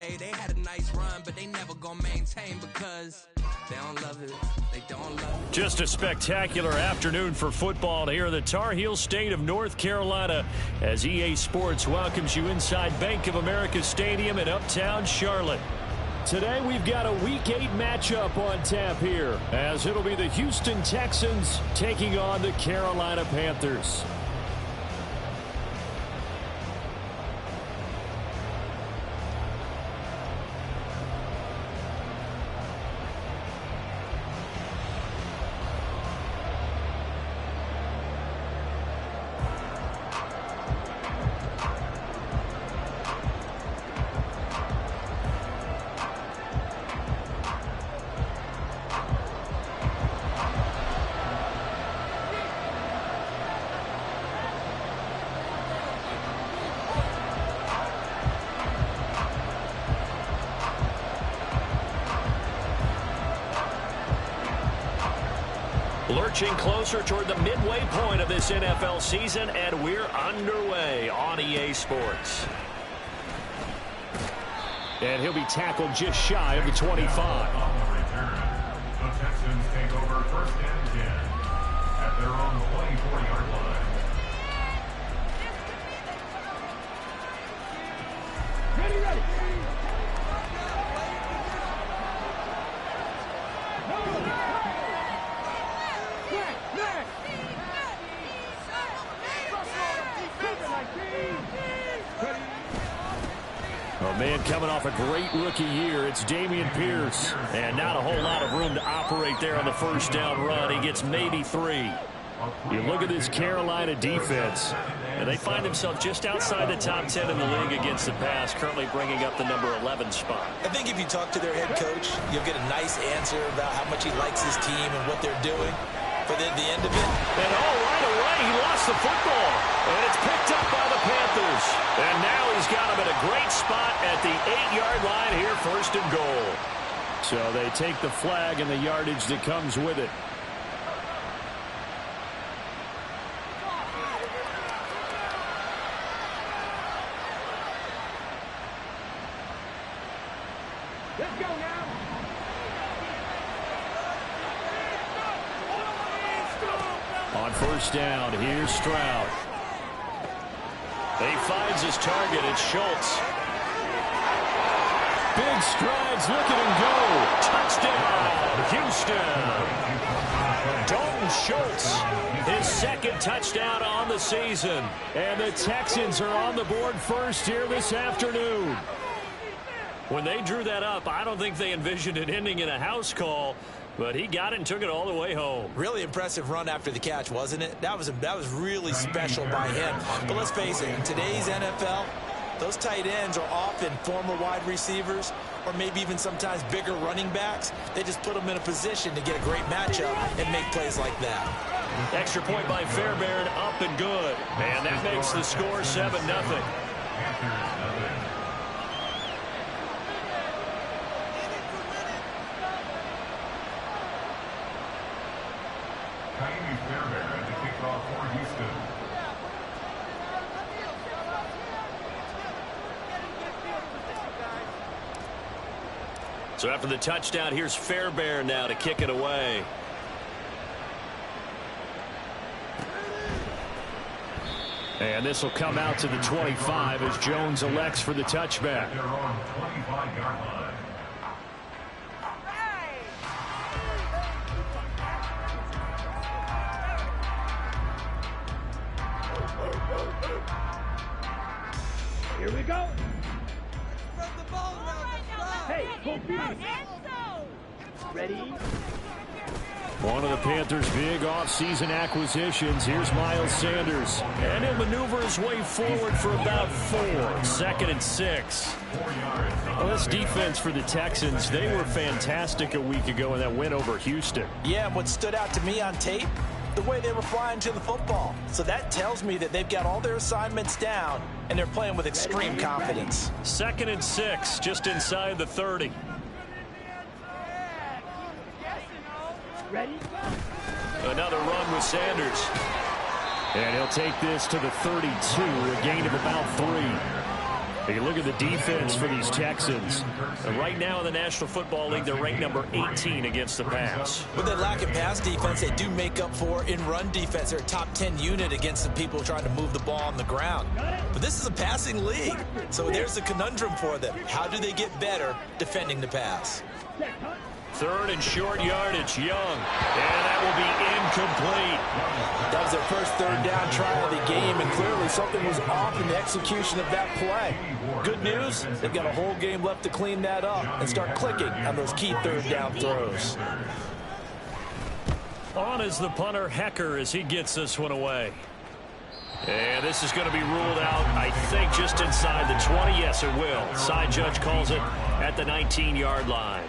Hey, they had a nice run, but they never gonna maintain because they don't love it. They don't love it. Just a spectacular afternoon for football here in the Tar Heel state of North Carolina as EA Sports welcomes you inside Bank of America Stadium in uptown Charlotte. Today we've got a Week 8 matchup on tap here as it'll be the Houston Texans taking on the Carolina Panthers. Lurching closer toward the midway point of this NFL season, and we're underway on EA Sports. And he'll be tackled just shy of the 25. On the return, the Texans take over 1st and 10 at their own 24-yard line. Ready. A man coming off a great rookie year, it's Dameon Pierce. And not a whole lot of room to operate there on the first down run. He gets maybe 3. You look at this Carolina defense, and they find themselves just outside the top 10 in the league against the pass, currently bringing up the number 11 spot. I think if you talk to their head coach, you'll get a nice answer about how much he likes his team and what they're doing. But at the end of it, and right away, he lost the football. And it's picked up by the Panthers. And now he's got him at a great spot at the 8-yard line here, 1st and goal. So they take the flag and the yardage that comes with it. Let's go now. On 1st down, here's Stroud. He finds his target. It's Schultz. Big strides, look at him go. Touchdown, Houston. Dalton Schultz, his 2nd touchdown on the season. And the Texans are on the board first here this afternoon. When they drew that up, I don't think they envisioned it ending in a house call. But he got it and took it all the way home. really impressive run after the catch, wasn't it? That was really special by him. But let's face it, in today's NFL, those tight ends are often former wide receivers or maybe even sometimes bigger running backs. They just put them in a position to get a great matchup and make plays like that. Extra point by Fairbairn, up and good. And that makes the score 7-0. Fairbairn to kick off for Houston. So after the touchdown, here's Fairbairn now to kick it away. And this will come out to the 25 as Jones elects for the touchback. They're on 25-yard line. Here we go. Hey, go ready? One of the Panthers' big off-season acquisitions. Here's Miles Sanders. And he'll maneuver his way forward for about 4. 2nd and 6. Well, this defense for the Texans, they were fantastic a week ago in that win over Houston. Yeah, and what stood out to me on tape, the way they were flying to the football. So that tells me that they've got all their assignments down, and they're playing with extreme confidence. 2nd and 6, just inside the 30. Ready? Another run with Sanders. And he'll take this to the 32, a gain of about 3. You look at the defense for these Texans. Right now in the National Football League, they're ranked number 18 against the pass. With that lack of pass defense, they do make up for in run defense. They're a top 10 unit against the people trying to move the ball on the ground. But this is a passing league, so there's a conundrum for them. How do they get better defending the pass? Third and short yardage, Young. And that will be incomplete. That was their first third down try of the game, and clearly something was off in the execution of that play. Good news, they've got a whole game left to clean that up and start clicking on those key third down throws. On is the punter, Hecker, as he gets this one away. And this is going to be ruled out, I think, just inside the 20. Yes, it will. Side judge calls it at the 19-yard line.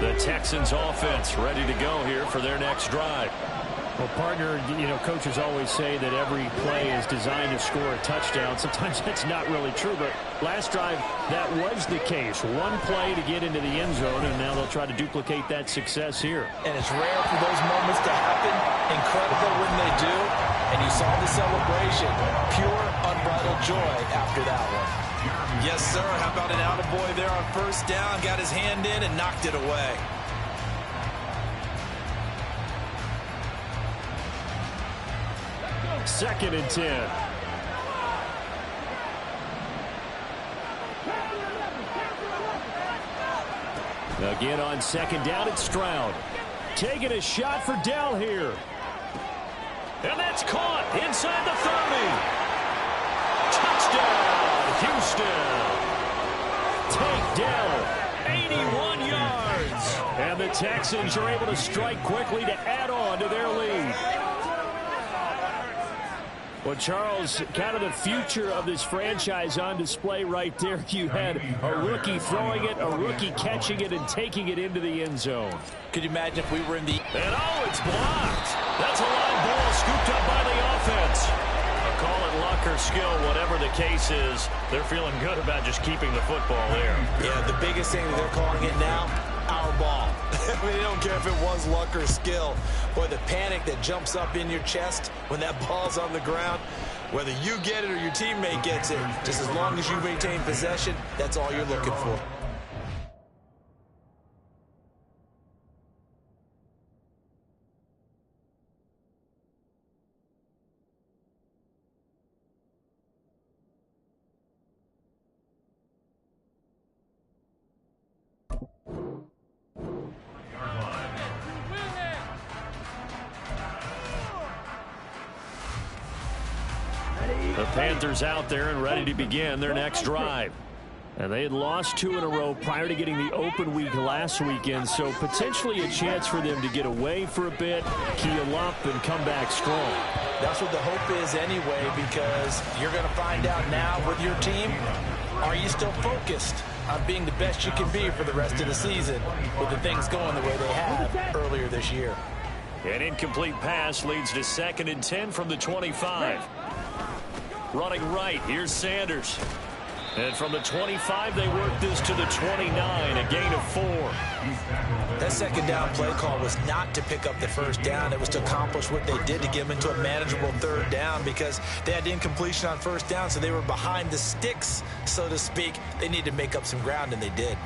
The Texans offense ready to go here for their next drive. Well, partner, coaches always say that every play is designed to score a touchdown. Sometimes that's not really true, but last drive, that was the case. One play to get into the end zone, and now they'll try to duplicate that success here. And it's rare for those moments to happen. Incredible when they do. And you saw the celebration. Pure, unbridled joy after that one. Yes, sir. How about an attaboy there on first down? Got his hand in and knocked it away. Second and 10. Again on second down, it's Stroud. Taking a shot for Dell here. And that's caught inside the 30. Touchdown, Houston. Take Dell, 81 yards. And the Texans are able to strike quickly to add on to their lead. Well, Charles, kind of the future of this franchise on display right there. You had a rookie throwing it, a rookie catching it, and taking it into the end zone. Could you imagine if we were in the... And oh, it's blocked. That's a long ball scooped up by the offense. Call it luck or skill, whatever the case is. They're feeling good about just keeping the football there. Yeah, the biggest thing that they're calling it now, our ball. I mean, they don't care if it was luck or skill. Boy, the panic that jumps up in your chest when that ball's on the ground, whether you get it or your teammate gets it, just as long as you maintain possession, that's all you're looking for. The Panthers out there and ready to begin their next drive. And they had lost 2 in a row prior to getting the open week last weekend, so potentially a chance for them to get away for a bit, keel up, and come back strong. That's what the hope is anyway, because you're going to find out now with your team, are you still focused on being the best you can be for the rest of the season with the things going the way they have earlier this year? An incomplete pass leads to 2nd and 10 from the 25. Running right, here's Sanders. And from the 25, they work this to the 29, a gain of 4. That second down play call was not to pick up the first down. It was to accomplish what they did to get them into a manageable third down because they had incompletion on first down, so they were behind the sticks, so to speak. They needed to make up some ground, and they did.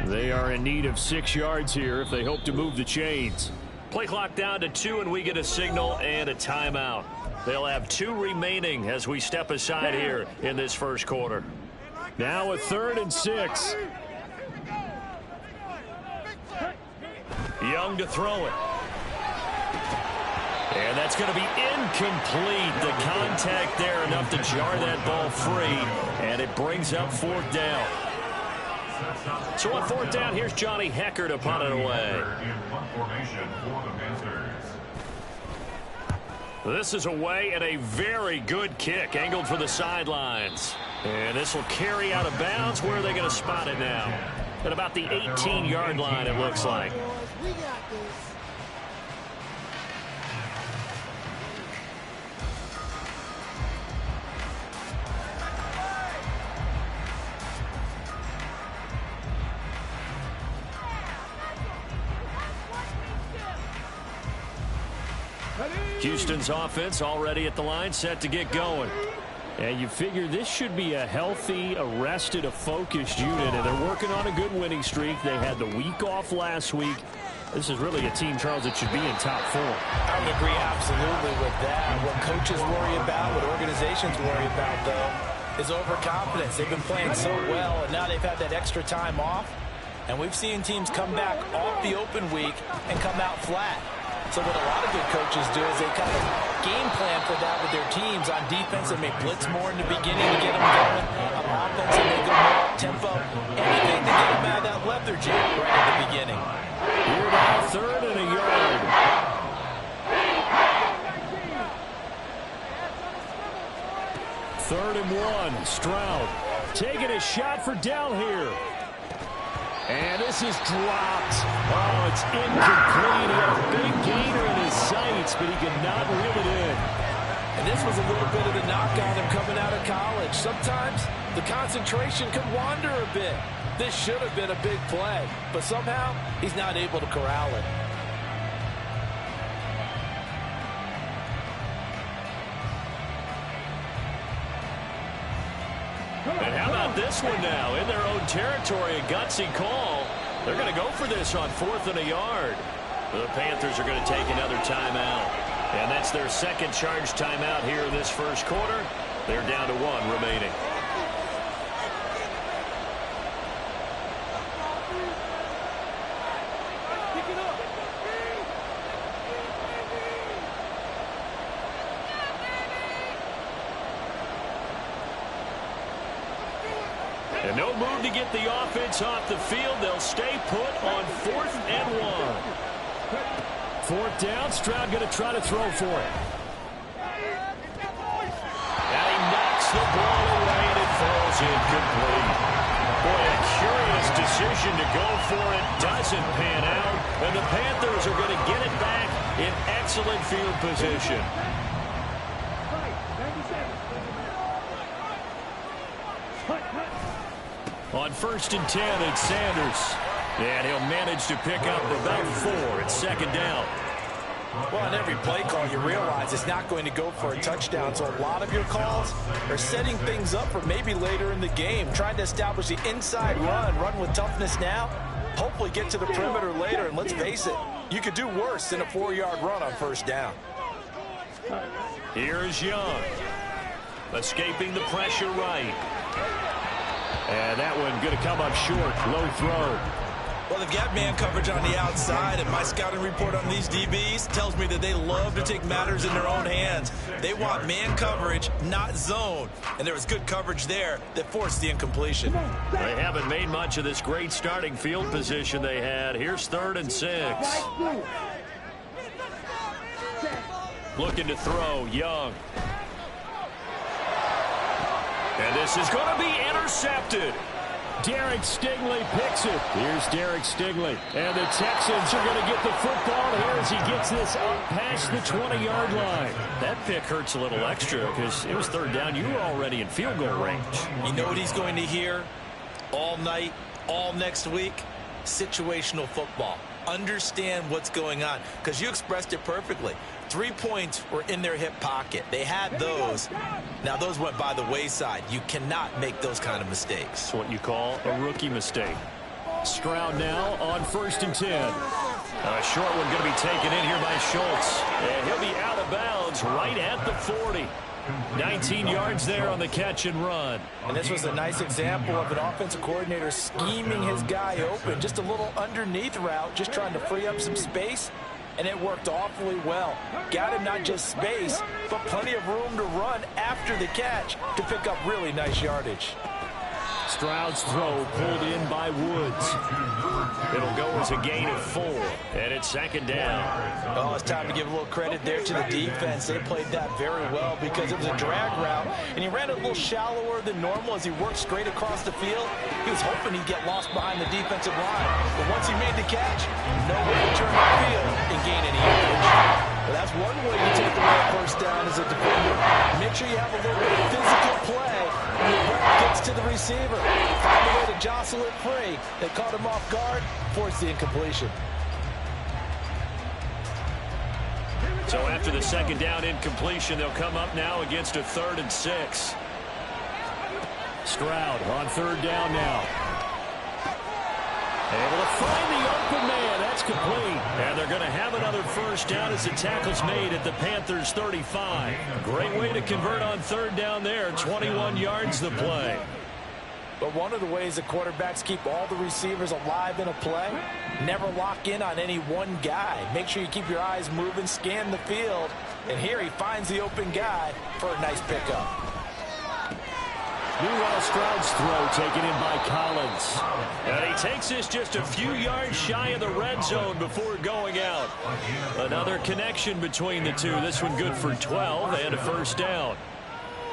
They are in need of 6 yards here if they hope to move the chains. Play clock down to 2, and we get a signal and a timeout. They'll have 2 remaining as we step aside here in this first quarter. Now a 3rd and 6. Young to throw it. And that's going to be incomplete. The contact there enough to jar that ball free, and it brings up 4th down. So on 4th down, here's Johnny Hecker to punt it away. This is away and a very good kick angled for the sidelines. And this will carry out of bounds. Where are they going to spot it now? At about the 18-yard line, it looks like. We got this. Houston's offense already at the line, set to get going. And you figure this should be a healthy, arrested, a focused unit, and they're working on a good winning streak. They had the week off last week. This is really a team, Charles, that should be in top 4. I would agree absolutely with that. What coaches worry about, what organizations worry about, though, is overconfidence. They've been playing so well, and now they've had that extra time off. And we've seen teams come back off the open week and come out flat. So what a lot of good coaches do is they kind of game plan for that with their teams. On defense, they may blitz more in the beginning to get them going. On offense, they may go more up-tempo. Anything to get them out of that lethargy right at the beginning. Here now, 3rd and a yard. 3rd and 1. Stroud taking a shot for down here. And this is dropped. Oh, it's incomplete. He had a big gainer in his sights, but he could not reel it in. And this was a little bit of the knock on him coming out of college. Sometimes the concentration can wander a bit. This should have been a big play, but somehow he's not able to corral it. And how about this one now? In their own territory, a gutsy call. They're going to go for this on 4th and a yard. The Panthers are going to take another timeout. And that's their second charge timeout here in this first quarter. They're down to 1 remaining. And no move to get the offense off the field. They'll stay put on 4th and 1. 4th down. Stroud going to try to throw for it. And he knocks the ball away, and it falls incomplete. Boy, a curious decision to go for it. Doesn't pan out. And the Panthers are going to get it back in excellent field position. On 1st and 10, it's Sanders. And he'll manage to pick up about 4. It's 2nd down. Well, on every play call, you realize it's not going to go for a touchdown. So a lot of your calls are setting things up for maybe later in the game, trying to establish the inside run with toughness now, hopefully get to the perimeter later. And let's face it, you could do worse than a 4-yard run on 1st down. Here's Young. Escaping the pressure right. And that one going to come up short. Low throw. Well, they've got man coverage on the outside, and my scouting report on these DBs tells me that they love to take matters in their own hands. They want man coverage, not zone. And there was good coverage there that forced the incompletion. They haven't made much of this great starting field position they had. Here's 3rd and 6. Looking to throw, Young. And this is going to be intercepted. Derek Stingley picks it. Here's Derek Stingley. And the Texans are going to get the football here as he gets this up past the 20-yard line. That pick hurts a little extra because it was 3rd down. You were already in field goal range. You know what he's going to hear all night, all next week? Situational football. Understand what's going on, because you expressed it perfectly. 3 points were in their hip pocket. They had those. Now, those went by the wayside. You cannot make those kind of mistakes. It's what you call a rookie mistake. Stroud now on 1st and 10. A short one going to be taken in here by Schultz. And he'll be out of bounds right at the 40. 19 yards there on the catch and run. And this was a nice example of an offensive coordinator scheming his guy open. Just a little underneath route, just trying to free up some space. And it worked awfully well. Got him not just space, but plenty of room to run after the catch to pick up really nice yardage. Stroud's throw pulled in by Woods. It'll go as a gain of 4, and it's second down. Oh, it's time to give a little credit there to the defense. They played that very well because it was a drag route, and he ran it a little shallower than normal as he worked straight across the field. He was hoping he'd get lost behind the defensive line, but once he made the catch, no way to turn the field and gain any yardage. Well, that's one way you take away a first down as a defender. Make sure you have a little bit of physical play when the ball gets to the receiver. Find a way to jostle it free. They caught him off guard, forced the incompletion. So after the second down incompletion, they'll come up now against a 3rd and 6. Stroud on 3rd down now. Able to find the open man. That's complete. And they're going to have another first down as the tackle's made at the Panthers' 35. Great way to convert on 3rd down there. 21 yards the play. But one of the ways the quarterbacks keep all the receivers alive in a play, never lock in on any one guy. Make sure you keep your eyes moving, scan the field. And here he finds the open guy for a nice pickup. Meanwhile, Stroud's throw taken in by Collins. And he takes this just a few yards shy of the red zone before going out. Another connection between the two. This one good for 12 and a first down.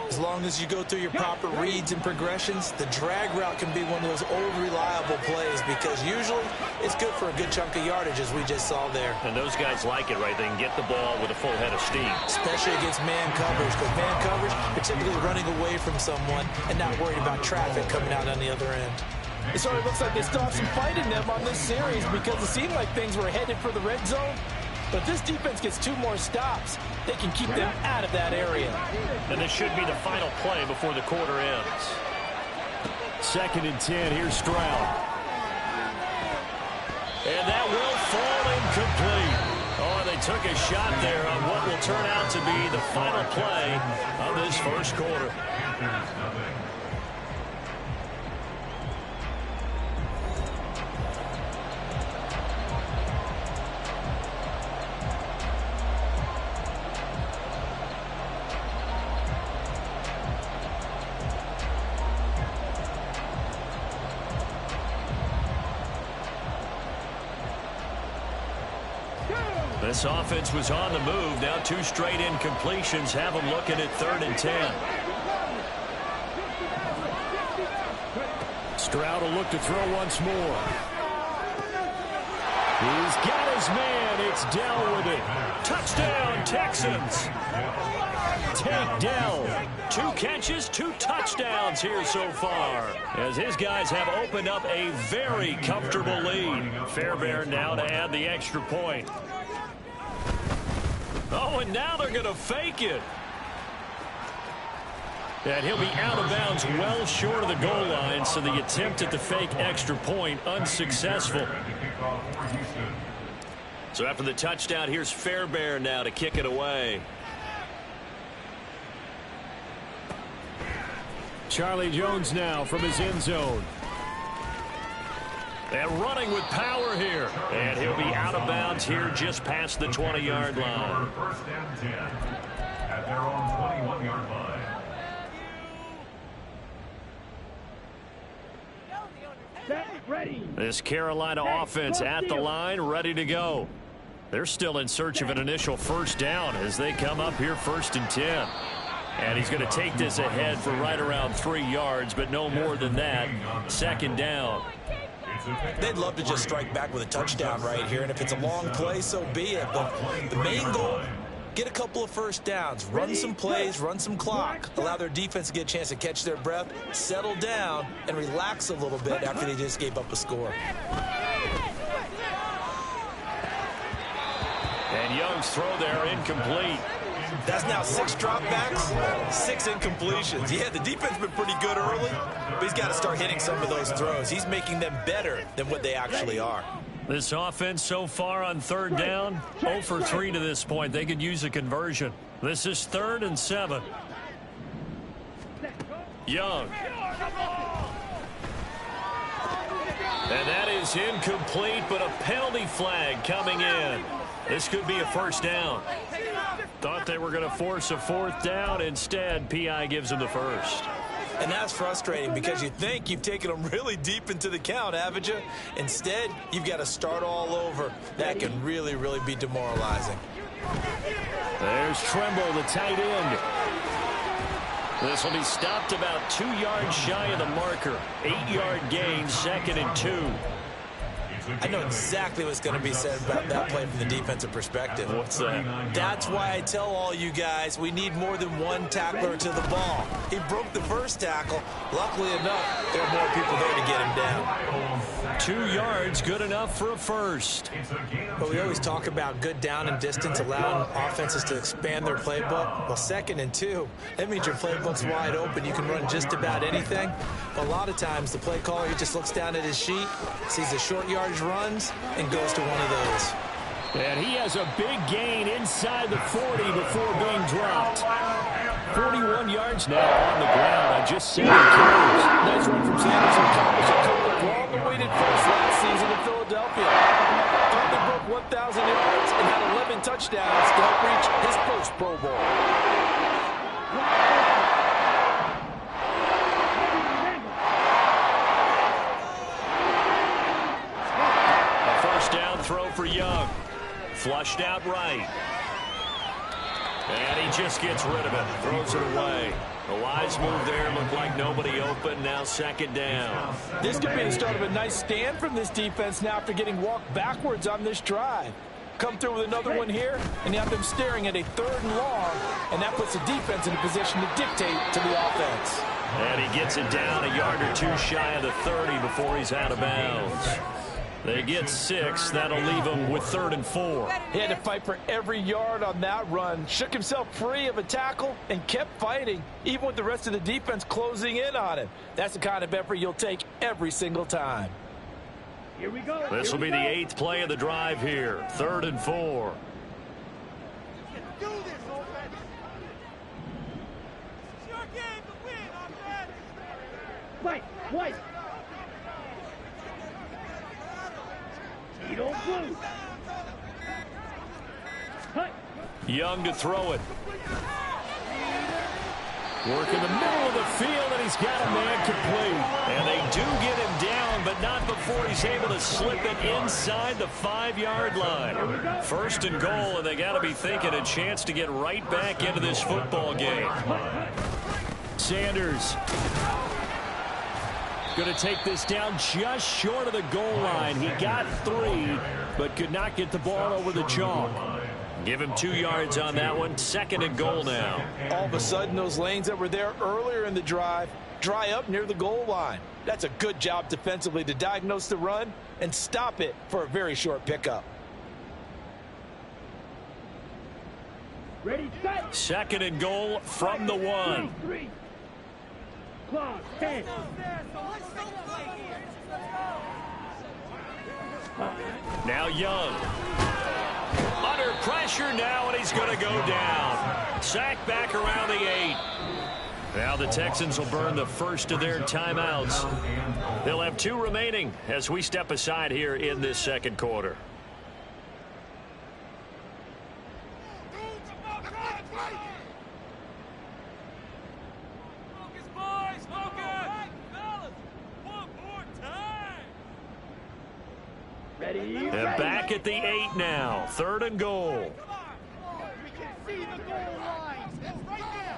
As long as you go through your proper reads and progressions, the drag route can be one of those old reliable plays because usually it's good for a good chunk of yardage as we just saw there. And those guys like it, right? They can get the ball with a full head of steam. Especially against man coverage. Because man coverage, you're typically running away from someone and not worried about traffic coming out on the other end. It sort of looks like they still have some fight in them on this series because it seemed like things were headed for the red zone. But if this defense gets 2 more stops, they can keep them out of that area. And this should be the final play before the quarter ends. 2nd and 10. Here's Stroud. And that will fall incomplete. Oh, they took a shot there on what will turn out to be the final play of this first quarter. This offense was on the move. Now 2 straight incompletions have them looking at 3rd and 10. Stroud will look to throw once more. He's got his man. It's Dell with it. Touchdown, Texans. Take Dell. 2 catches, 2 touchdowns here so far, as his guys have opened up a very comfortable lead. Fairbairn now to add the extra point. Oh, and now they're going to fake it. And he'll be out of bounds well short of the goal line, so the attempt at the fake extra point unsuccessful. So after the touchdown, here's Fairbairn now to kick it away. Charlie Jones now from his end zone. And running with power here. And he'll be out of bounds here just past the 20-yard line. First and 10 at their own 21-yard line. Set, ready. This Carolina offense at the line, ready to go. They're still in search of an initial first down as they come up here 1st and 10. And he's going to take this ahead for right around 3 yards, but no more than that. 2nd down. They'd love to just strike back with a touchdown right here, and if it's a long play, so be it. But the main goal, get a couple of first downs, run some plays, run some clock, allow their defense to get a chance to catch their breath, settle down, and relax a little bit after they just gave up a score. And Young's throw there incomplete. That's now 6 dropbacks, 6 incompletions. Yeah, the defense has been pretty good early, but he's got to start hitting some of those throws. He's making them better than what they actually are. This offense so far on 3rd down, 0 for 3 to this point. They could use a conversion. This is 3rd and 7. Young. And that is incomplete, but a penalty flag coming in. This could be a first down. Thought they were going to force a 4th down. Instead, P.I. gives them the first. And that's frustrating because you think you've taken them really deep into the count, haven't you? Instead, you've got to start all over. That can really, really be demoralizing. There's Tremble, the tight end. This will be stopped about 2 yards shy of the marker. 8-yard gain, 2nd and 2. I know exactly what's going to be said about that play from the defensive perspective. What's that? That's why I tell all you guys we need more than one tackler to the ball. He broke the first tackle. Luckily enough, there are more people there to get him down. 2 yards, good enough for a first. But we always talk about good down and distance, allowing offenses to expand their playbook. Well, 2nd and 2, that means your playbook's wide open. You can run just about anything. But a lot of times, the play caller, he just looks down at his sheet, sees the short yardage runs, and goes to one of those. And he has a big gain inside the 40 before being dropped. 41 yards now on the ground on just 7 carries. Nice run from Sanders and accomplished a long-awaited first last season in Philadelphia. Thurman broke 1,000 yards and had 11 touchdowns to help reach his first Pro Bowl. A first down throw for Young. Flushed out right. And he just gets rid of it. Throws it away. A wise move there. Looked like nobody open. Now 2nd down. This could be the start of a nice stand from this defense now after getting walked backwards on this drive. Come through with another one here, and you have them staring at a 3rd and long, and that puts the defense in a position to dictate to the offense. And he gets it down a yard or 2 shy of the 30 before he's out of bounds. They get 6. That'll leave him with 3rd and 4. He had to fight for every yard on that run. Shook himself free of a tackle and kept fighting, even with the rest of the defense closing in on him. That's the kind of effort you'll take every single time. Here we go. This will be the 8th play of the drive here. 3rd and 4. Do this, offense. It's your game to win, offense. White. Tito blue. Cut. Young to throw it. Work in the middle of the field, and he's got a man complete. And they do get him down, but not before he's able to slip it inside the 5-yard line. 1st and goal, and they got to be thinking a chance to get right back into this football game. Sanders going to take this down just short of the goal line. He got 3, but could not get the ball over the chalk. Give him 2 yards on that one. 2nd and goal now. All of a sudden, those lanes that were there earlier in the drive dry up near the goal line. That's a good job defensively to diagnose the run and stop it for a very short pickup. Ready, set. 2nd and goal from the 1. 3. Clock, 10. Now Young. Under pressure now, and he's going to go down. Sacked back around the 8. Now the Texans will burn the first of their timeouts. They'll have 2 remaining as we step aside here in this 2nd quarter. And back at the 8 now. 3rd and goal. We can see the goal line. It's right there.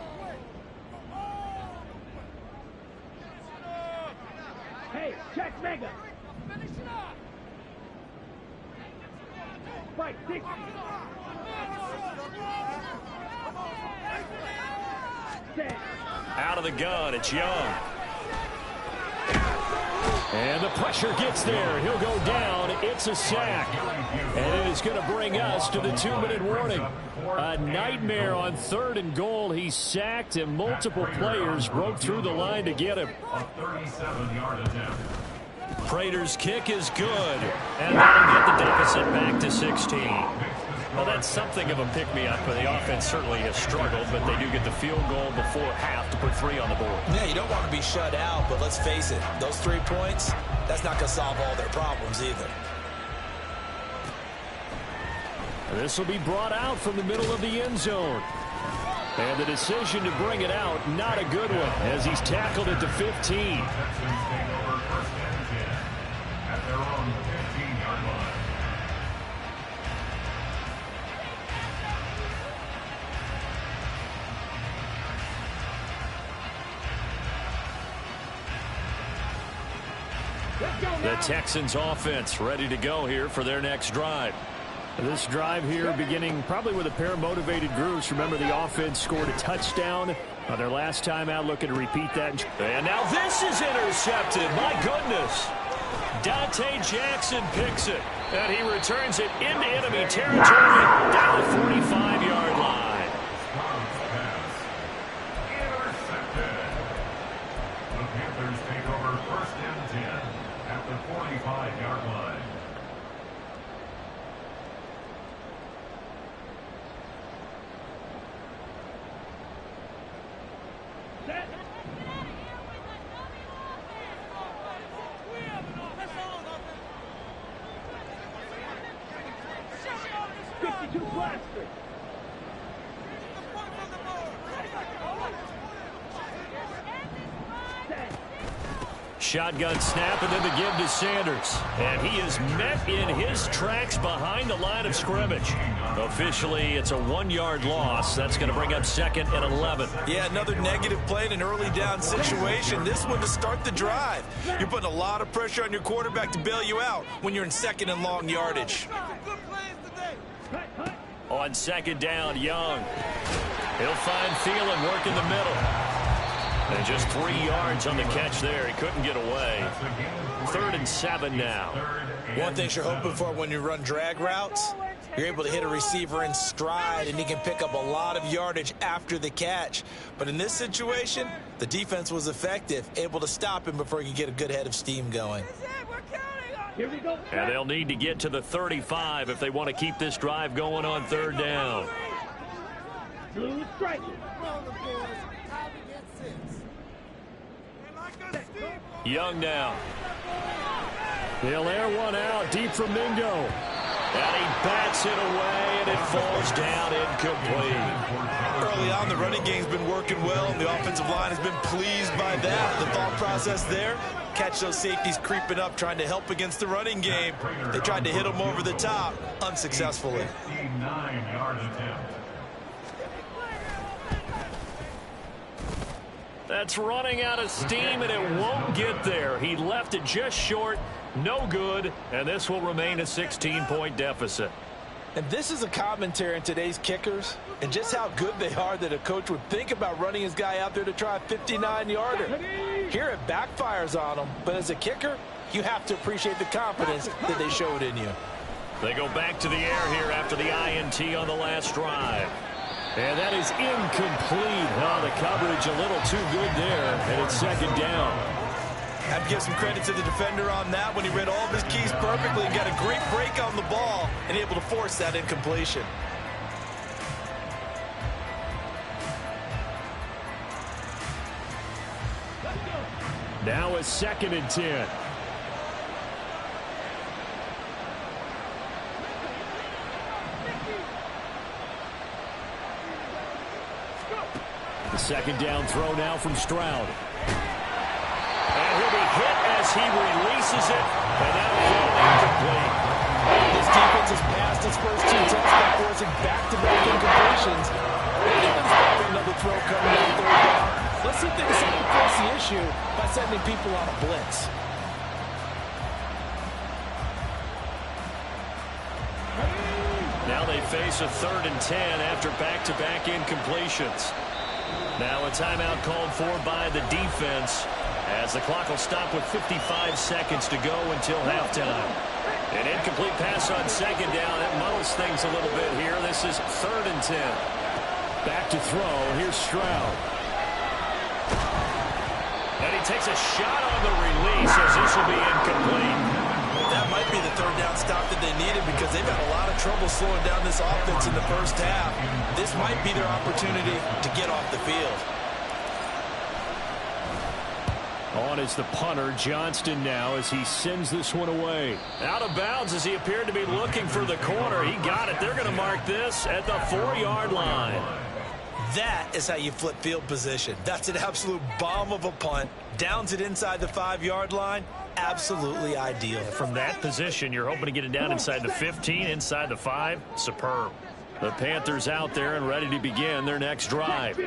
Hey, check mega. Finish it up. Fight 60. Out of the gun, it's Young. And the pressure gets there. He'll go down. It's a sack. And it is going to bring us to the 2-minute warning. A nightmare on 3rd and goal. He sacked, and multiple players broke through the line to get him. A 37-yard attempt. Prater's kick is good. And that'll get the deficit back to 16. Well, that's something of a pick-me-up, but the offense certainly has struggled, but they do get the field goal before half to put 3 on the board. Yeah, you don't want to be shut out, but let's face it, those 3 points, that's not going to solve all their problems either. This will be brought out from the middle of the end zone. And the decision to bring it out, not a good one, as he's tackled at the 15. Texans take over first and 10 at their own 15-yard line. The Texans offense ready to go here for their next drive. This drive here beginning probably with a pair of motivated groups. Remember, the offense scored a touchdown on their last time out, looking to repeat that. And now this is intercepted. My goodness. Dante Jackson picks it, and he returns it into enemy territory down the 45-yard line. Intercepted. The Panthers take over first and 10 at the 45-yard line. Shotgun snap and then the give to Sanders. And he is met in his tracks behind the line of scrimmage. Officially, it's a 1-yard loss. That's going to bring up 2nd and 11. Yeah, another negative play in an early down situation. This one to start the drive. You're putting a lot of pressure on your quarterback to bail you out when you're in 2nd and long yardage. On 2nd down, Young. He'll find Thielen working the middle. And just 3 yards on the catch there. He couldn't get away. 3rd and 7 now. One thing you're hoping for when you run drag routes, you're able to hit a receiver in stride, and he can pick up a lot of yardage after the catch. But in this situation, the defense was effective, able to stop him before he could get a good head of steam going. Here we go. And they'll need to get to the 35 if they want to keep this drive going on 3rd down. Blue strike. Young now. They'll air one out deep from Mingo. And he bats it away, and it falls down incomplete. Early on, the running game's been working well, and the offensive line has been pleased by that. The thought process there, catch those safeties creeping up, trying to help against the running game. They tried to hit them over the top, unsuccessfully. 59-yard attempt. That's running out of steam, and it won't get there. He left it just short, no good, and this will remain a 16-point deficit. And this is a commentary on today's kickers and just how good they are that a coach would think about running his guy out there to try a 59-yarder. Here it backfires on him, but as a kicker, you have to appreciate the confidence that they showed in you. They go back to the air here after the INT on the last drive. And that is incomplete. Oh, the coverage a little too good there, and it's 2nd down. I have to give some credit to the defender on that when he read all of his keys perfectly and got a great break on the ball and able to force that incompletion. Now it's 2nd and 10. The 2nd down throw now from Stroud. And he'll be hit as he releases it, and that will incomplete. This defense has passed its first 2 tests by forcing back-to-back incompletions. There's probably another throw coming on 3rd down. Let's see if they decide to force the issue by sending people on a blitz. Now they face a 3rd and 10 after back-to-back incompletions. Now a timeout called for by the defense as the clock will stop with 55 seconds to go until halftime. An incomplete pass on 2nd down. It muddles things a little bit here. This is 3rd and 10. Back to throw. Here's Stroud. And he takes a shot on the release as this will be incomplete. That might be the 3rd down stop that they needed because they've had a lot of trouble slowing down this offense in the first half. This might be their opportunity to get off the field. On is the punter, Johnston, now as he sends this one away. Out of bounds as he appeared to be looking for the corner. He got it. They're going to mark this at the 4-yard line. That is how you flip field position. That's an absolute bomb of a punt. Downs it inside the 5-yard line. Absolutely ideal. From that position, you're hoping to get it down inside the 15, inside the 5. Superb. The Panthers out there and ready to begin their next drive.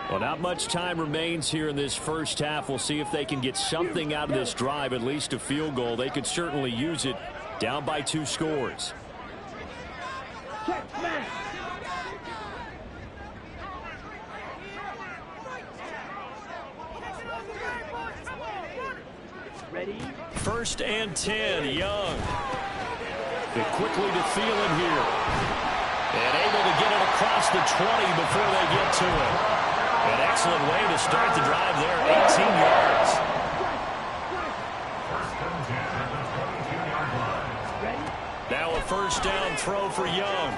Well, not much time remains here in this first half. We'll see if they can get something out of this drive, at least a field goal. They could certainly use it down by 2 scores. Ready? 1st and 10, Young. They quickly to Thielen here. And able to get it across the 20 before they get to it. An excellent way to start the drive there, 18 yards. Now a 1st down throw for Young.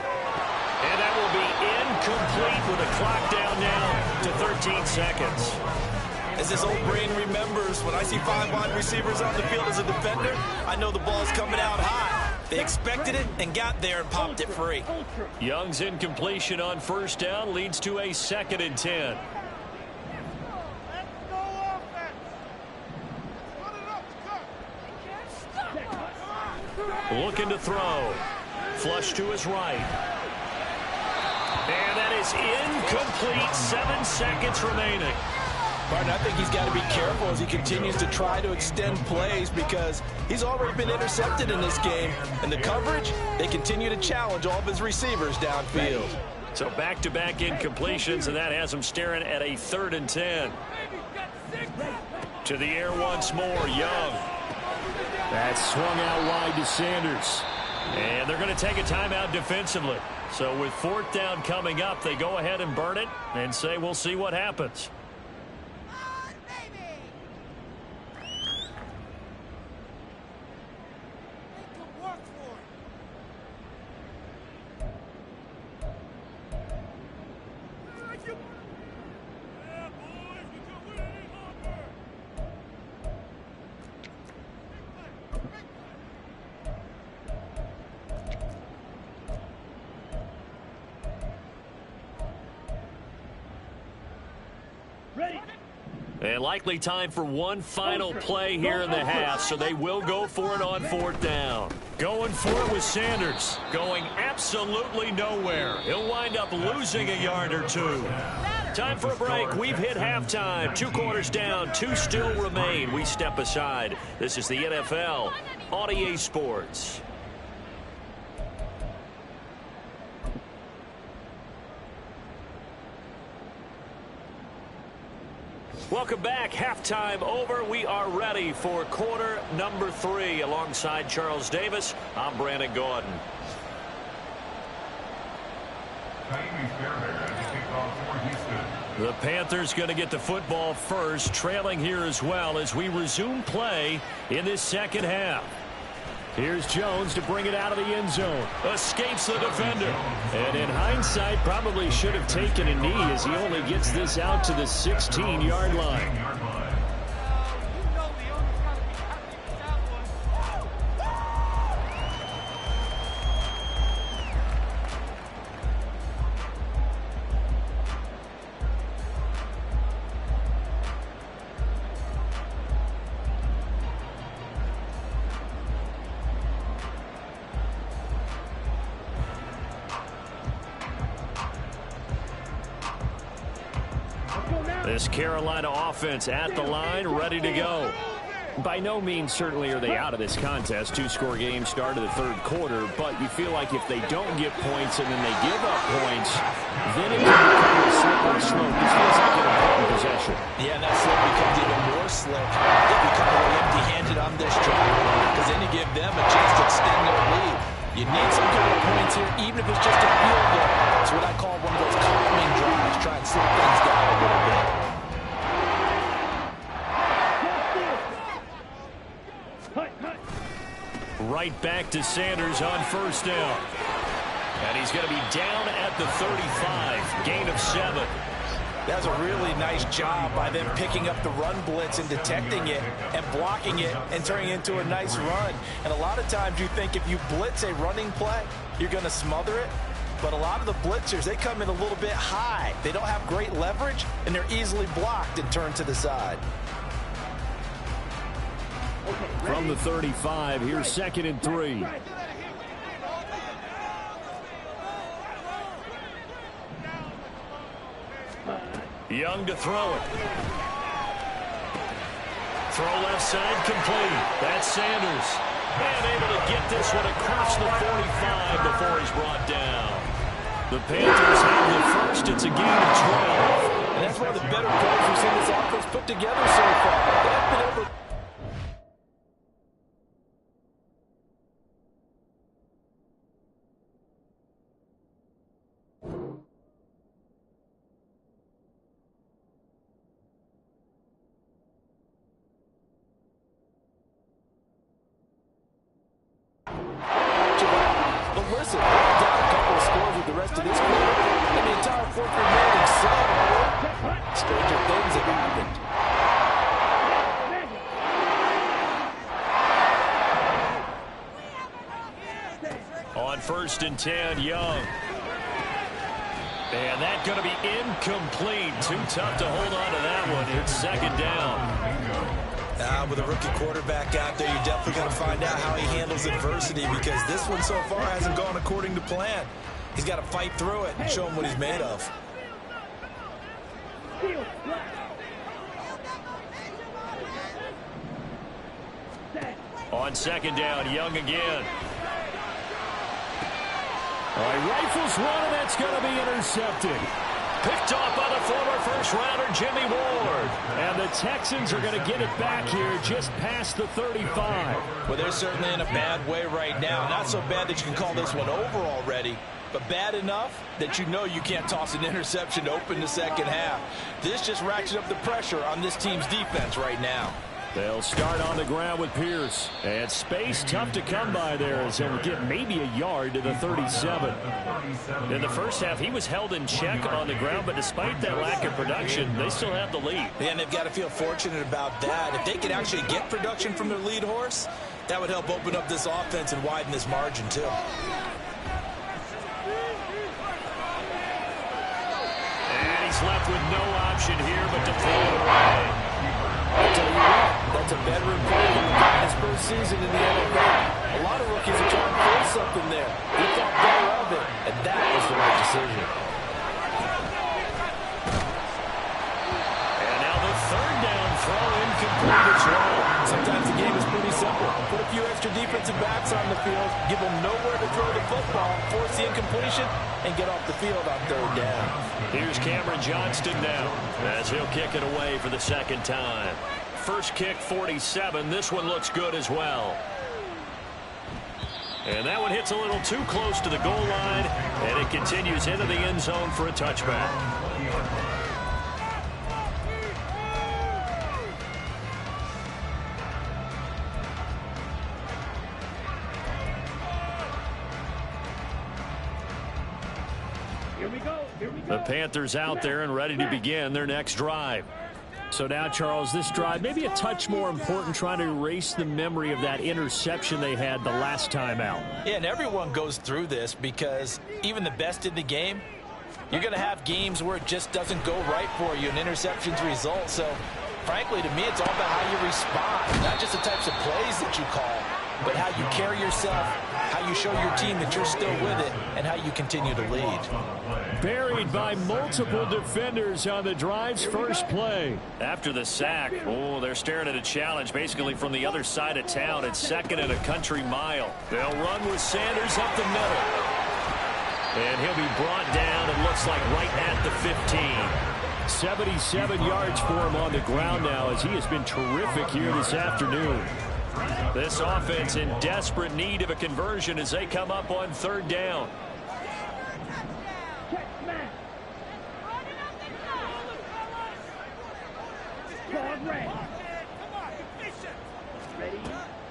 And that will be incomplete with a clock down now to 13 seconds. As this old brain remembers, when I see 5 wide receivers on the field as a defender, I know the ball's coming out high. They expected it and got there and popped it free. Young's incompletion on 1st down leads to a 2nd and 10. Looking to throw. Flush to his right. And that is incomplete. 7 seconds remaining. Martin, I think he's got to be careful as he continues to try to extend plays because he's already been intercepted in this game. And the coverage, they continue to challenge all of his receivers downfield. So back-to-back incompletions, and that has him staring at a 3rd and 10. To the air once more, Young. That's swung out wide to Sanders. And they're going to take a timeout defensively. So with 4th down coming up, they go ahead and burn it and say we'll see what happens. And likely time for one final play here in the half, so they will go for it on 4th down. Going for it with Sanders. Going absolutely nowhere. He'll wind up losing a yard or 2. Time for a break. We've hit halftime. 2 quarters down. 2 still remain. We step aside. This is the NFL on EA Sports. Welcome back. Halftime over. We are ready for quarter number 3. Alongside Charles Davis, I'm Brandon Gordon. The Panthers going to get the football first, trailing here as well as we resume play in this second half. Here's Jones to bring it out of the end zone. Escapes the defender. And in hindsight, probably should have taken a knee as he only gets this out to the 16-yard line. This Carolina offense at the line, ready to go. By no means certainly are they out of this contest. 2-score game start of the 3rd quarter, but you feel like if they don't get points and then they give up points, then it can become a slippery slope. This feels like an important possession. Yeah, and that slope becomes even more slick if you come away empty-handed on this drive, because then you give them a chance to extend their lead. You need some kind of points here, even if it's just a field goal. It's what I call one of those calming drives. Try and slow things down a little bit. Right back to Sanders on 1st down. And he's going to be down at the 35. Gain of 7. That was a really nice job by them picking up the run blitz and detecting it and blocking it and turning it into a nice run. And a lot of times you think if you blitz a running play, you're going to smother it. but a lot of the blitzers, they come in a little bit high. They don't have great leverage, and they're easily blocked and turned to the side. From the 35, here's 2nd and 3. Young to throw it. Throw left side complete. That's Sanders. And able to get this one across the 45 before he's brought down. The Panthers have the first. It's a gain of 12. And that's one of the better plays we've seen this offense put together so far. They haven't been able to... But listen, down a couple of scores with the rest of this quarter, and the entire fourth remaining, so stranger things have happened. On 1st and 10, Young. And that's going to be incomplete. Too tough to hold on to that one. It's 2nd down. With a rookie quarterback out there, you're definitely going to find out how he handles adversity, because this one so far hasn't gone according to plan. He's got to fight through it and show him what he's made of. On 2nd down, Young again. All right, rifles one, and that's going to be intercepted. Picked off by the former first-rounder Jimmy Ward. And the Texans are going to get it back here just past the 35. Well, they're certainly in a bad way right now. Not so bad that you can call this one over already, but bad enough that you know you can't toss an interception to open the second half. This just ratchets up the pressure on this team's defense right now. They'll start on the ground with Pierce. And space tough to come by there as they'll get maybe a yard to the 37. In the first half, he was held in check on the ground, but despite that lack of production, they still have the lead. And they've got to feel fortunate about that. If they could actually get production from their lead horse, that would help open up this offense and widen this margin too. And he's left with no option here but to throw it away. I'll tell you what, that's a veteran player who got his first season in the NFL. A lot of rookies are trying to pull something there. He thought better of it, and that was the right decision. And now the 3rd down throw incomplete as well. Sometimes the game is pretty simple. Put a few extra defensive backs on the field, give them nowhere to throw the football, force the incompletion, and get off the field on 3rd down. Here's Cameron Johnston now as he'll kick it away for the 2nd time. First kick, 47. This one looks good as well. And that one hits a little too close to the goal line, and it continues into the end zone for a touchback. The Panthers out there and ready to begin their next drive. So now, Charles, this drive maybe a touch more important, trying to erase the memory of that interception they had the last time out. Yeah, and everyone goes through this because even the best in the game, you're going to have games where it just doesn't go right for you and interceptions result. So, frankly, to me, it's all about how you respond, not just the types of plays that you call, but how you carry yourself, how you show your team that you're still with it, and how you continue to lead. Buried by multiple defenders on the drive's first play. After the sack, they're staring at a challenge basically from the other side of town. It's 2nd and a country mile. They'll run with Sanders up the middle. And he'll be brought down, it looks like, right at the 15. 77 yards for him on the ground now as he has been terrific here this afternoon. This offense in desperate need of a conversion as they come up on 3rd down.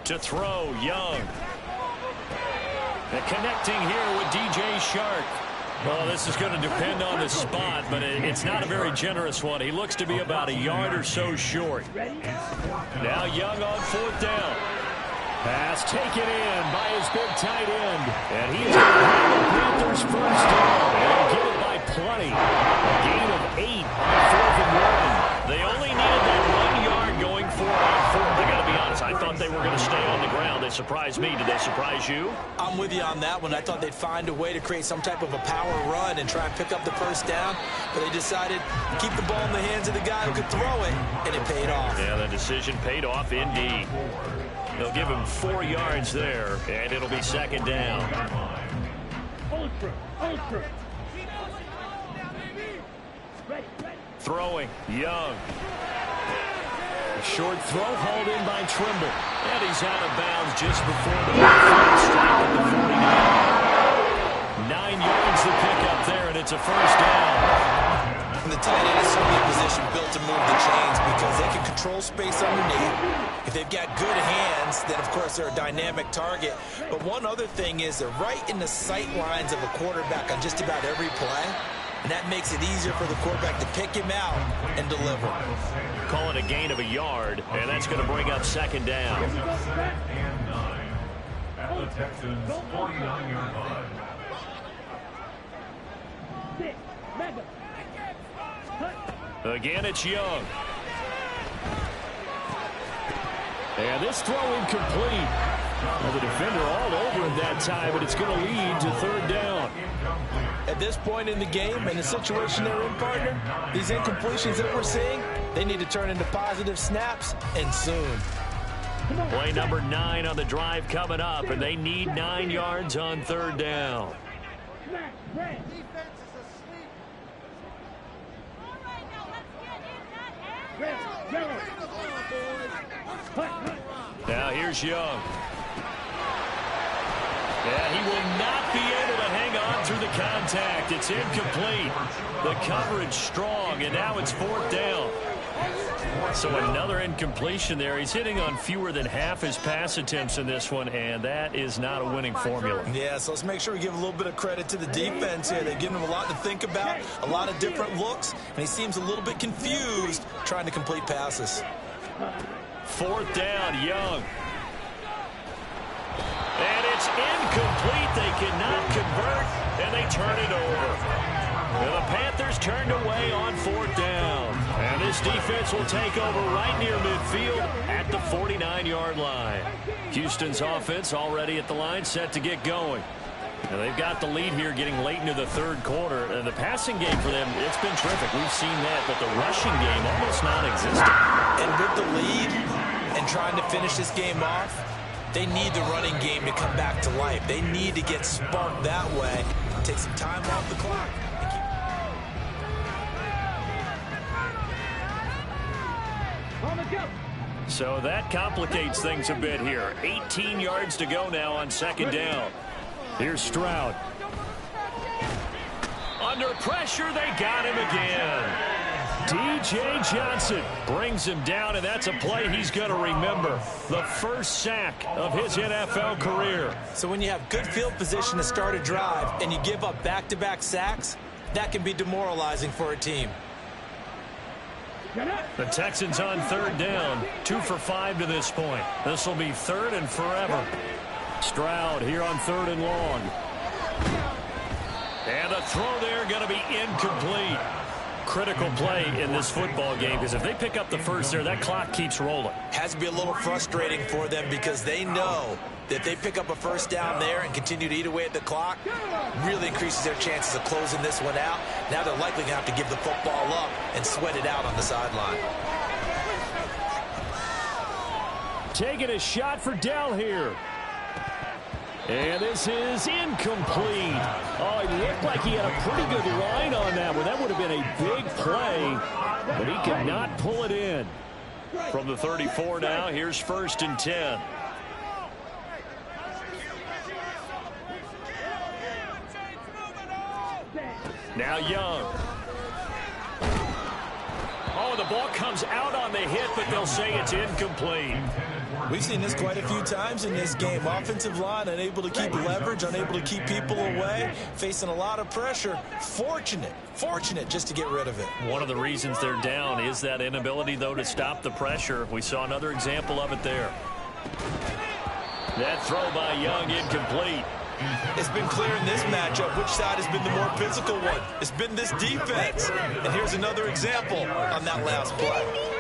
To throw, Young. And connecting here with DJ Shark. Well, this is going to depend on the spot, but it's not a very generous one. He looks to be about a yard or so short. Now Young on 4th down. Pass taken in by his big tight end. And he's going to have the Panthers first down. surprised me. Did they surprise you? I'm with you on that one. I thought they'd find a way to create some type of a power run and try and pick up the first down, but they decided to keep the ball in the hands of the guy who could throw it, and it paid off. Yeah, the decision paid off indeed. They'll give him 4 yards there, and it'll be second down. Throwing, Young. Short throw hauled in by Trimble. And he's out of bounds just before the stop at the 49. 9 yards to pick up there, and it's a first down. And the tight end is certainly a position built to move the chains because they can control space underneath. If they've got good hands, then of course they're a dynamic target. But one other thing is they're right in the sight lines of a quarterback on just about every play. And that makes it easier for the quarterback to pick him out and deliver. Call it a gain of a yard, and that's going to bring up second down. And 9 at the Texans' 49-yard line. Again, it's Young. And this throw incomplete. Well, the defender all over it that time, but it's going to lead to third down. At this point in the game and the situation they're in, partner, these incompletions that we're seeing, they need to turn into positive snaps, and soon. Play number 9 on the drive coming up, and they need 9 yards on third down. Now here's Young. Yeah, he will not be able to hang on through the contact. It's incomplete. The coverage strong, and now it's fourth down. So another incompletion there. He's hitting on fewer than half his pass attempts in this one, and that is not a winning formula. Yeah, so let's make sure we give a little bit of credit to the defense here. They've given him a lot to think about, a lot of different looks, and he seems a little bit confused trying to complete passes. Fourth down, Young. And it's incomplete. They cannot convert, and they turn it over. And the Panthers turned away on fourth down. And this defense will take over right near midfield at the 49-yard line. Houston's offense already at the line, set to get going. And they've got the lead here getting late into the third quarter. And the passing game for them, it's been terrific. We've seen that, but the rushing game almost non-existent. And with the lead and trying to finish this game off, they need the running game to come back to life. They need to get sparked that way. Take some time off the clock. So that complicates things a bit here. 18 yards to go now on second down. Here's Stroud. Under pressure, they got him again. D.J. Johnson brings him down, and that's a play he's going to remember. The first sack of his NFL career. So when you have good field position to start a drive and you give up back-to-back sacks, that can be demoralizing for a team. The Texans on third down, 2 for 5 to this point. This will be third and forever. Stroud here on third and long. And the throw there going to be incomplete. Critical play in this football game because if they pick up the first there, that clock keeps rolling. Has to be a little frustrating for them because they know that if they pick up a first down there and continue to eat away at the clock, really increases their chances of closing this one out. Now they're likely going to have to give the football up and sweat it out on the sideline. Taking a shot for Dell here. And this is incomplete. Oh, it looked like he had a pretty good line on that one. That would have been a big play, but he could not pull it in. From the 34 now, here's 1st and 10. Now Young. Oh, the ball comes out on the hit, but they'll say it's incomplete. We've seen this quite a few times in this game. Offensive line unable to keep leverage, unable to keep people away, facing a lot of pressure. Fortunate just to get rid of it. One of the reasons they're down is that inability, though, to stop the pressure. We saw another example of it there. That throw by Young incomplete. It's been clear in this matchup which side has been the more physical one. It's been this defense. And here's another example on that last play.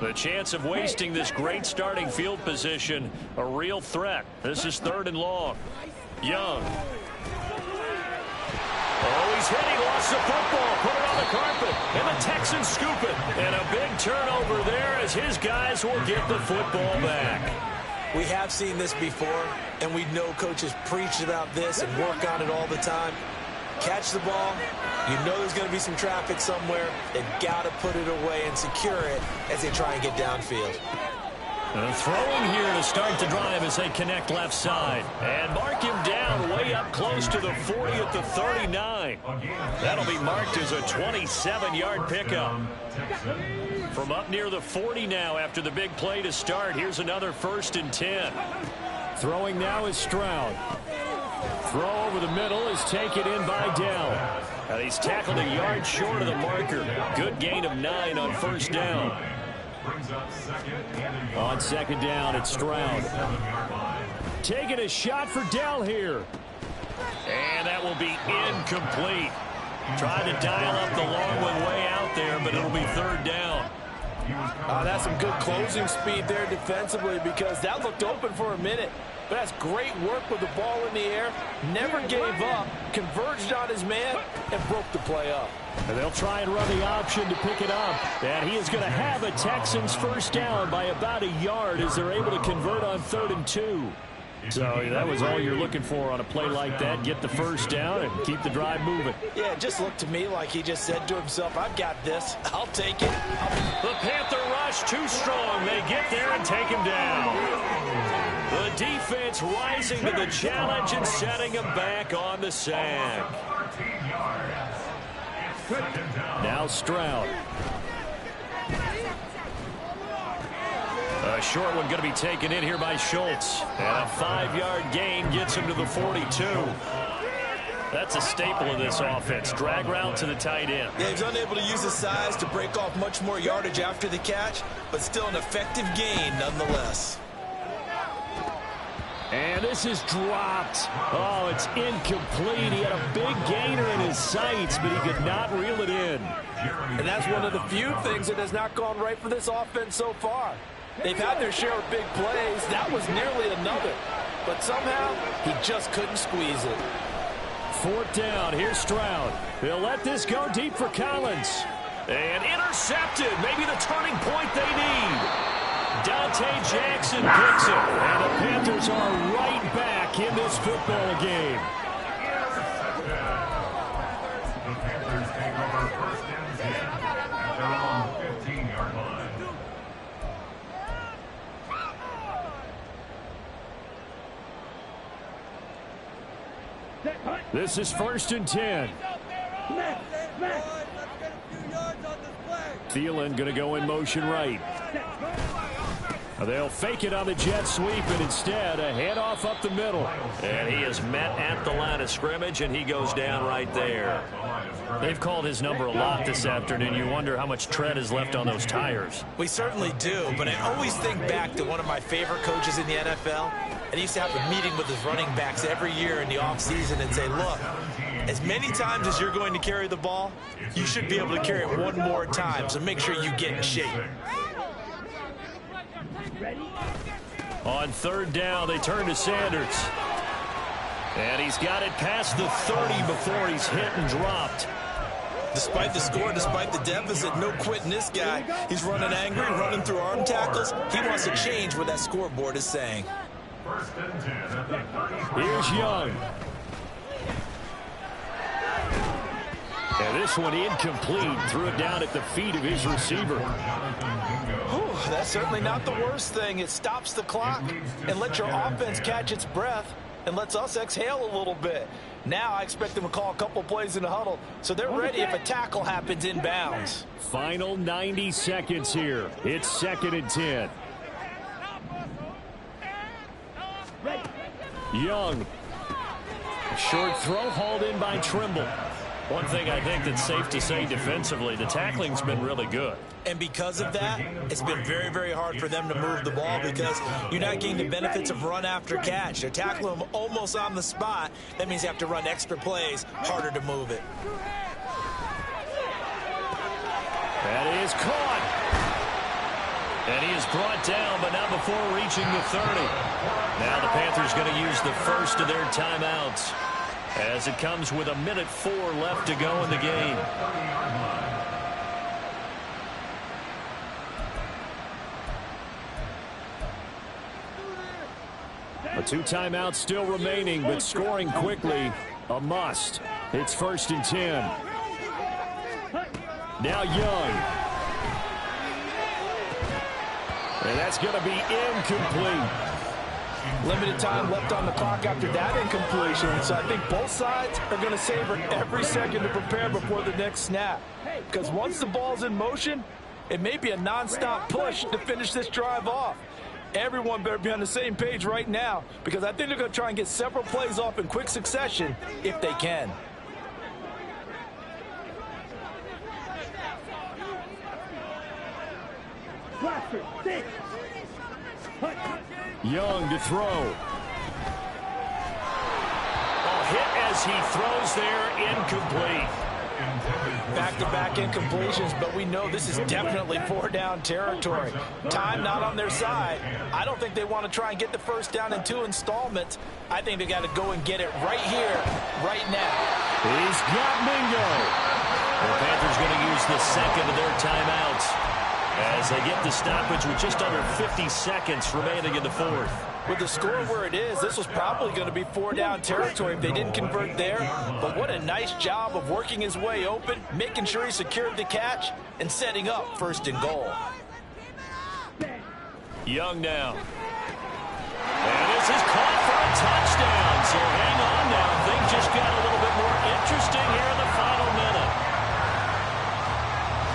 The chance of wasting this great starting field position, a real threat. This is 3rd and long. Young. Oh, he's hit. He lost the football. Put it on the carpet. And the Texans scoop it. And a big turnover there as his guys will get the football back. We have seen this before, and we know coaches preach about this and work on it all the time. Catch the ball. You know there's going to be some traffic somewhere. They've got to put it away and secure it as they try and get downfield. Throwing here to start the drive as they connect left side. And mark him down way up close to the 40 at the 39. That'll be marked as a 27-yard pickup. From up near the 40 now after the big play to start. Here's another 1st and 10. Throwing now is Stroud. Throw over the middle is taken in by Dell. And he's tackled a yard short of the marker. Good gain of 9 on 1st down. On 2nd down, it's Stroud. Taking a shot for Dell here. And that will be incomplete. Tried to dial up the long one way out there, but it'll be 3rd down. That's some good closing speed there defensively because that looked open for a minute. But that's great work with the ball in the air. Never gave up, converged on his man, and broke the play up. And they'll try and run the option to pick it up. And he is going to have a Texans 1st down by about a yard as they're able to convert on 3rd and 2. So that was all you're looking for on a play like that. Get the 1st down and keep the drive moving. Yeah, it just looked to me like he just said to himself, I've got this. I'll take it. The Panther rush too strong. They get there and take him down. The defense rising to the challenge and setting him back on the sack. Now Stroud. A short one going to be taken in here by Schultz. And a 5-yard gain gets him to the 42. That's a staple of this offense. Drag route to the tight end. Yeah, he's unable to use his size to break off much more yardage after the catch, but still an effective gain nonetheless. And this is dropped. Oh, it's incomplete. He had a big gainer in his sights, but he could not reel it in. And that's one of the few things that has not gone right for this offense so far. They've had their share of big plays. That was nearly another. But somehow, he just couldn't squeeze it. 4th down. Here's Stroud. They'll let this go deep for Collins. And intercepted. Maybe the turning point they need. Dante Jackson picks it. And the Panthers are right back in this football game. The Panthers take over 1st and 10 at their own 15-yard line. This is 1st and 10. Thielen going to go in motion right. They'll fake it on the jet sweep, and instead a handoff up the middle. And he is met at the line of scrimmage, and he goes down right there. They've called his number a lot this afternoon. You wonder how much tread is left on those tires. We certainly do, but I always think back to one of my favorite coaches in the NFL. And he used to have a meeting with his running backs every year in the offseason and say, look, as many times as you're going to carry the ball, you should be able to carry it one more time, so make sure you get in shape. On 3rd down, they turn to Sanders. And he's got it past the 30 before he's hit and dropped. Despite the score, despite the deficit, no quitting this guy. He's running angry, running through arm tackles. He wants to change what that scoreboard is saying. 1st and 10 at the 35. Here's Young. And this one incomplete. Threw it down at the feet of his receiver. Whew, that's certainly not the worst thing. It stops the clock and lets your offense catch its breath and lets us exhale a little bit. Now I expect them to call a couple plays in the huddle, so they're ready if a tackle happens inbounds. Final 90 seconds here. It's 2nd and 10. Young. A short throw hauled in by Trimble. One thing I think that's safe to say defensively, the tackling's been really good. And because of that, it's been very, very hard for them to move the ball because you're not getting the benefits of run after catch. They're tackling them almost on the spot. That means you have to run extra plays, harder to move it. That is caught. And he is brought down, but not before reaching the 30. Now the Panthers going to use the first of their timeouts as it comes with 1:04 left to go in the game. A 2 timeouts still remaining, but scoring quickly, a must. It's 1st and 10. Now Young. And that's going to be incomplete. Limited time left on the clock after that incompletion, so I think both sides are going to savor every second to prepare before the next snap. Because once the ball's in motion, it may be a nonstop push to finish this drive off. Everyone better be on the same page right now, because I think they're going to try and get several plays off in quick succession if they can. Young to throw. Hit as he throws there, incomplete. Back-to-back incompletions, but we know this is definitely 4-down territory. Time not on their side. I don't think they want to try and get the first down in 2 installments. I think they got to go and get it right here, right now. He's got Mingo. The Panthers going to use the second of their timeouts as they get the stoppage with just under 50 seconds remaining in the fourth. With the score where it is, this was probably going to be 4-down territory if they didn't convert there. But what a nice job of working his way open, making sure he secured the catch, and setting up 1st and goal. Young now. And this is caught for a touchdown. So hang on now. Things just got a little bit more interesting here in the final minute.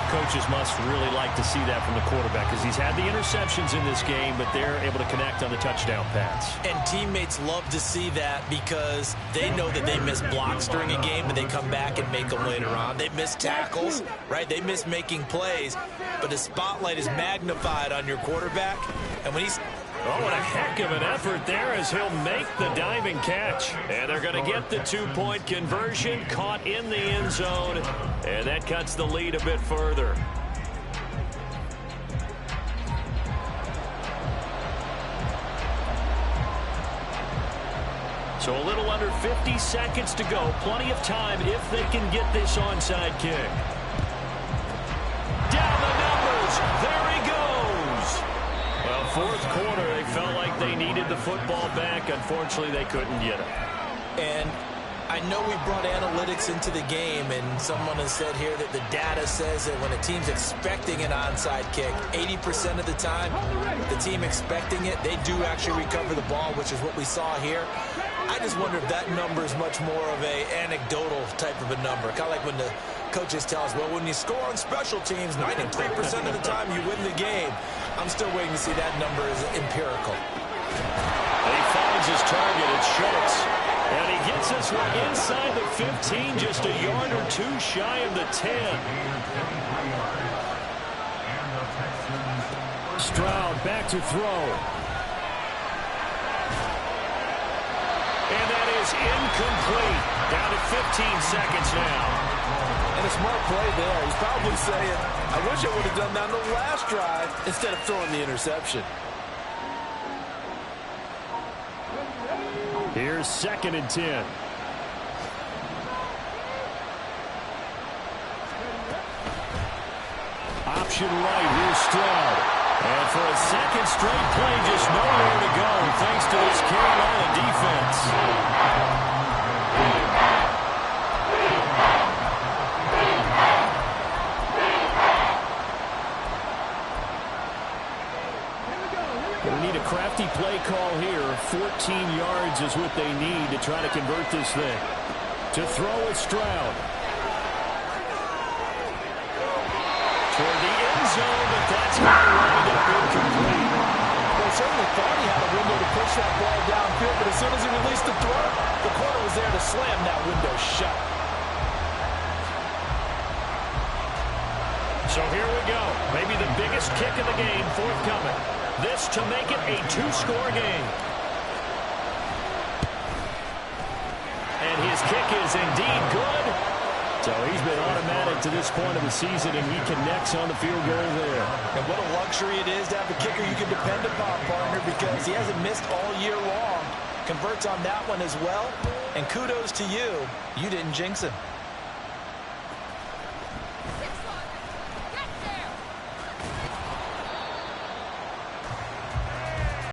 Coaches must really like to see that from the quarterback because he's had the interceptions in this game, but they're able to connect on the touchdown pass. And teammates love to see that because they know that they miss blocks during a game, but they come back and make them later on. They miss tackles, right? They miss making plays, but the spotlight is magnified on your quarterback. And when he's... Oh, what a heck of an effort there as he'll make the diving catch. And they're going to get the 2-point conversion, caught in the end zone, and that cuts the lead a bit further. So a little under 50 seconds to go. Plenty of time if they can get this onside kick. Down the numbers. There he goes. Well, fourth quarter, they felt like they needed the football back. Unfortunately, they couldn't get it. And I know we brought analytics into the game, and someone has said here that the data says that when a team's expecting an onside kick, 80% of the time, the team expecting it, they do actually recover the ball, which is what we saw here. I just wonder if that number is much more of a anecdotal type of a number. Kind of like when the coaches tell us, well, when you score on special teams, 93% of the time you win the game. I'm still waiting to see that number is empirical. He finds his target. It's Schultz. And he gets this one inside the 15, just a yard or two shy of the 10. Stroud back to throw. And that is incomplete. Down to 15 seconds now. And a smart play there. He's probably saying, I wish I would have done that on the last drive instead of throwing the interception. Here's 2nd and 10. Option right, here's Stroud. And for a second straight play, just nowhere to go thanks to this Carolina defense. They need a crafty play call here. 14 yards is what they need to try to convert this thing. To throw is Stroud. Toward the end zone, but that's going to wind up incomplete. Well, certainly thought he had a window to push that ball downfield, but as soon as he released the throw, the corner was there to slam that window shut. So here we go. Maybe the biggest kick of the game forthcoming. This to make it a 2-score game. And his kick is indeed good. So he's been automatic to this point of the season, and he connects on the field goal there. And what a luxury it is to have a kicker you can depend upon, partner, because he hasn't missed all year long. Converts on that one as well. And kudos to you. You didn't jinx him.